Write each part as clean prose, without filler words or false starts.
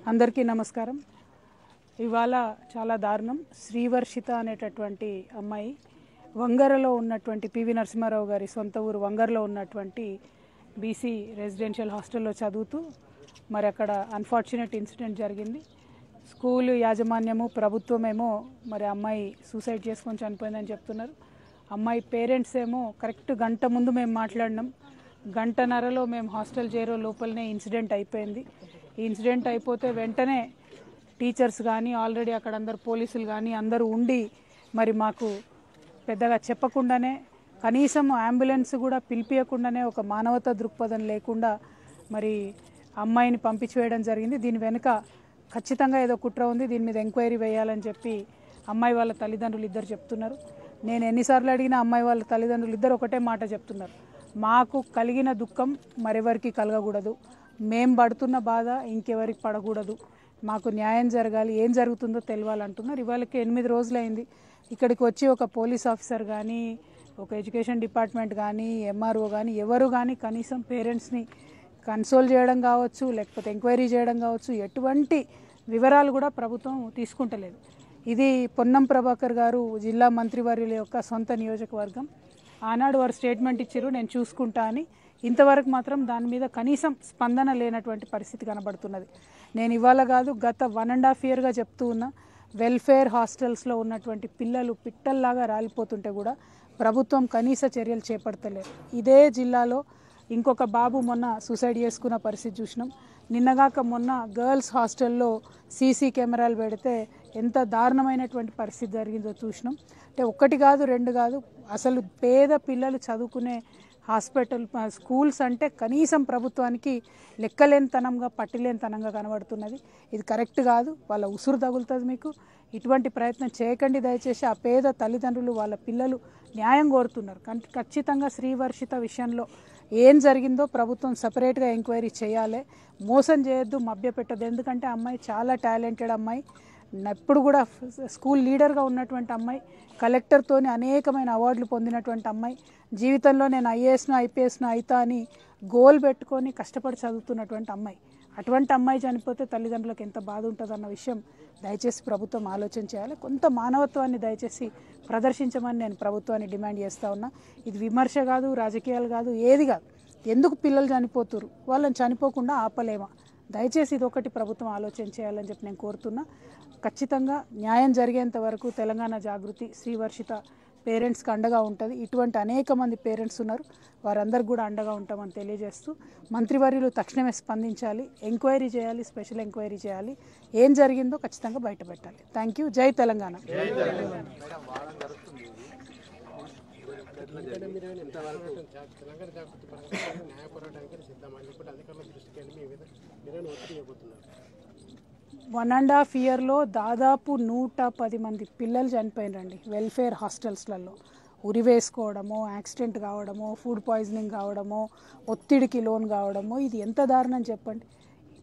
అందరికీ నమస్కారం. ఇవాళ చాలా దారుణం. శ్రీవర్షిత అనేటటువంటి అమ్మాయి వంగరలో ఉన్నటువంటి పివి నరసింహారావు గారి సొంత ఊరు వంగరలో ఉన్నటువంటి బీసీ రెసిడెన్షియల్ హాస్టల్లో చదువుతూ మరి అక్కడ అన్ఫార్చునేట్ ఇన్సిడెంట్ జరిగింది. స్కూలు యాజమాన్యము ప్రభుత్వమేమో మరి అమ్మాయి సూసైడ్ చేసుకొని చనిపోయిందని చెప్తున్నారు. అమ్మాయి పేరెంట్స్ ఏమో కరెక్ట్ గంట ముందు మేము మాట్లాడినాం, గంటన్నరలో మేము హాస్టల్ చేరే లోపలనే ఇన్సిడెంట్ అయిపోయింది. ఈ ఇన్సిడెంట్ అయిపోతే వెంటనే టీచర్స్ కానీ ఆల్రెడీ అక్కడ అందరు పోలీసులు కానీ అందరూ ఉండి మరి మాకు పెద్దగా చెప్పకుండానే కనీసం అంబులెన్స్ కూడా పిలిపియకుండానే ఒక మానవతా దృక్పథం లేకుండా మరి అమ్మాయిని పంపించివేయడం జరిగింది. దీని వెనుక ఖచ్చితంగా ఏదో కుట్ర ఉంది, దీని మీద ఎంక్వైరీ వేయాలని చెప్పి అమ్మాయి వాళ్ళ తల్లిదండ్రులు ఇద్దరు చెప్తున్నారు. నేను ఎన్నిసార్లు అడిగినా అమ్మాయి వాళ్ళ తల్లిదండ్రులు ఇద్దరు ఒకటే మాట చెప్తున్నారు, మాకు కలిగిన దుఃఖం మరెవరికి కలగకూడదు, మేం పడుతున్న బాధ ఇంకెవరికి పడకూడదు, మాకు న్యాయం జరగాలి, ఏం జరుగుతుందో తెలియాలంటున్నారు. ఇవాళకి 8 రోజులైంది. ఇక్కడికి వచ్చి ఒక పోలీస్ ఆఫీసర్ కానీ ఒక ఎడ్యుకేషన్ డిపార్ట్మెంట్ కానీ ఎంఆర్ఓ కానీ ఎవరు కానీ కనీసం పేరెంట్స్ని కన్సోల్ చేయడం కావచ్చు, లేకపోతే ఎంక్వైరీ చేయడం కావచ్చు, ఎటువంటి వివరాలు కూడా ప్రభుత్వం తీసుకుంటలేదు. ఇది పొన్నం ప్రభాకర్ గారు జిల్లా మంత్రివర్యుల యొక్క సొంత నియోజకవర్గం. ఆనాడు వారు స్టేట్మెంట్ ఇచ్చారు, నేను చూసుకుంటా అని. ఇంతవరకు మాత్రం దాని మీద కనీసం స్పందన లేనటువంటి పరిస్థితి కనబడుతున్నది. నేను ఇవాళ కాదు గత 1.5 yearగా చెప్తూ ఉన్నా, వెల్ఫేర్ హాస్టల్స్లో ఉన్నటువంటి పిల్లలు పిట్టల్లాగా రాలిపోతుంటే కూడా ప్రభుత్వం కనీస చర్యలు చేపడతలేదు. ఇదే జిల్లాలో ఇంకొక బాబు మొన్న సూసైడ్ చేసుకున్న పరిస్థితి చూసినాం. నిన్నగాక మొన్న గర్ల్స్ హాస్టల్లో సీసీ కెమెరాలు పెడితే ఎంత దారుణమైనటువంటి పరిస్థితి జరిగిందో చూసినాం. అంటే 1 కాదు 2 కాదు, అసలు పేద పిల్లలు చదువుకునే హాస్పిటల్ స్కూల్స్ అంటే కనీసం ప్రభుత్వానికి లెక్కలేనితనంగా పట్టిలేనితనంగా కనబడుతున్నది. ఇది కరెక్ట్ కాదు, వాళ్ళ ఉసురు తగులుతుంది మీకు. ఇటువంటి ప్రయత్నం చేయకండి దయచేసి. ఆ పేద తల్లిదండ్రులు వాళ్ళ పిల్లలు న్యాయం కోరుతున్నారు. ఖచ్చితంగా శ్రీవర్షిత విషయంలో ఏం జరిగిందో ప్రభుత్వం సపరేట్గా ఎంక్వైరీ చేయాలి. మోసం చేయొద్దు, మభ్యపెట్టద్దు. ఎందుకంటే అమ్మాయి చాలా టాలెంటెడ్ అమ్మాయి, ఎప్పుడు కూడా స్కూల్ లీడర్గా ఉన్నటువంటి అమ్మాయి, కలెక్టర్తోని అనేకమైన అవార్డులు పొందినటువంటి అమ్మాయి, జీవితంలో నేను ఐఏఎస్ను ఐపీఎస్ను అవుతా అని గోల్ పెట్టుకొని కష్టపడి చదువుతున్నటువంటి అమ్మాయి. అటువంటి అమ్మాయి చనిపోతే తల్లిదండ్రులకు ఎంత బాధ ఉంటుందన్న విషయం దయచేసి ప్రభుత్వం ఆలోచన చేయాలి. కొంత మానవత్వాన్ని దయచేసి ప్రదర్శించమని నేను ప్రభుత్వాన్ని డిమాండ్ చేస్తూ ఉన్నా. ఇది విమర్శ కాదు, రాజకీయాలు కాదు, ఏది కాదు. ఎందుకు పిల్లలు చనిపోతున్నారు, వాళ్ళని చనిపోకుండా ఆపలేమా? దయచేసి ఇదొకటి ప్రభుత్వం ఆలోచన చేయాలని చెప్పి నేను కోరుతున్నా. ఖచ్చితంగా న్యాయం జరిగేంత వరకు తెలంగాణ జాగృతి శ్రీవర్షిత పేరెంట్స్కి అండగా ఉంటుంది. ఇటువంటి అనేక మంది పేరెంట్స్ ఉన్నారు, వారందరికి కూడా అండగా ఉంటామని తెలియజేస్తూ మంత్రివర్యులు తక్షణమే స్పందించాలి, ఎంక్వైరీ చేయాలి, స్పెషల్ ఎంక్వైరీ చేయాలి, ఏం జరిగిందో ఖచ్చితంగా బయటపెట్టాలి. Thank you. జై తెలంగాణ. వన్ అండ్ హాఫ్ ఇయర్లో దాదాపు 110 మంది పిల్లలు చనిపోయినండి వెల్ఫేర్ హాస్టల్స్లలో. ఉరి వేసుకోవడమో, యాక్సిడెంట్ కావడమో, ఫుడ్ పాయిజనింగ్ కావడమో, ఒత్తిడికి లోన్ కావడమో, ఇది ఎంత దారుణం చెప్పండి.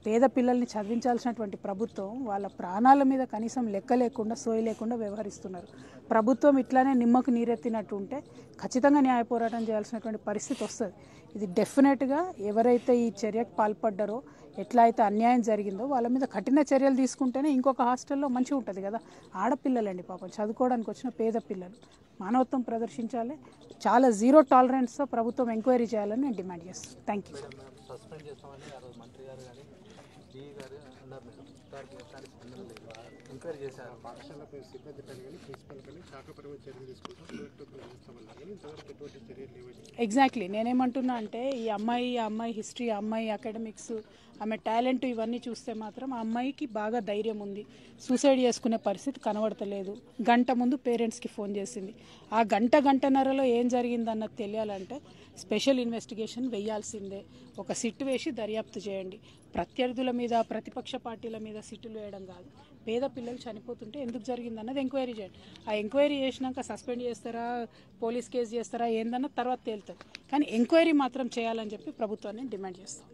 పేద పిల్లల్ని చదివించాల్సినటువంటి ప్రభుత్వం వాళ్ళ ప్రాణాల మీద కనీసం లెక్క లేకుండా, సోయి లేకుండా వ్యవహరిస్తున్నారు. ప్రభుత్వం ఇట్లానే నిమ్మకు నీరెత్తినట్టు ఉంటే ఖచ్చితంగా న్యాయ పోరాటం చేయాల్సినటువంటి పరిస్థితి వస్తుంది. ఇది డెఫినెట్గా ఎవరైతే ఈ చర్యకు పాల్పడ్డారో, ఎట్లా అయితే అన్యాయం జరిగిందో వాళ్ళ మీద కఠిన చర్యలు తీసుకుంటేనే ఇంకొక హాస్టల్లో మంచిగా ఉంటుంది కదా. ఆడపిల్లలండి పాపం, చదువుకోవడానికి వచ్చిన పేద పిల్లలు. మానవత్వం ప్రదర్శించాలి. చాలా జీరో టాలరెన్స్తో ప్రభుత్వం ఎంక్వైరీ చేయాలని నేను డిమాండ్ చేస్తాను. Thank you. ఎగ్జాక్ట్లీ నేనేమంటున్నా అంటే ఈ అమ్మాయి హిస్టరీ, అమ్మాయి అకాడమిక్స్, ఆమె టాలెంట్ ఇవన్నీ చూస్తే మాత్రం ఆ అమ్మాయికి బాగా ధైర్యం ఉంది. సూసైడ్ చేసుకునే పరిస్థితి కనబడతలేదు. గంట ముందు పేరెంట్స్కి ఫోన్ చేసింది. ఆ గంటన్నరలో ఏం జరిగిందన్నది తెలియాలంటే స్పెషల్ ఇన్వెస్టిగేషన్ వేయాల్సిందే. ఒక సిట్ వేసి దర్యాప్తు చేయండి. ప్రత్యర్థుల మీద, ప్రతిపక్ష పార్టీల మీద సిట్టులు వేయడం కాదు. పేద పిల్లలు చనిపోతుంటే ఎందుకు జరిగిందన్నది ఎంక్వైరీ చేయండి. ఆ ఎంక్వైరీ చేసినాక సస్పెండ్ చేస్తారా, పోలీస్ కేసు చేస్తారా ఏందన్నది తర్వాత తేలుతుంది. కానీ ఎంక్వైరీ మాత్రం చేయాలని చెప్పి ప్రభుత్వాన్ని డిమాండ్ చేస్తాం.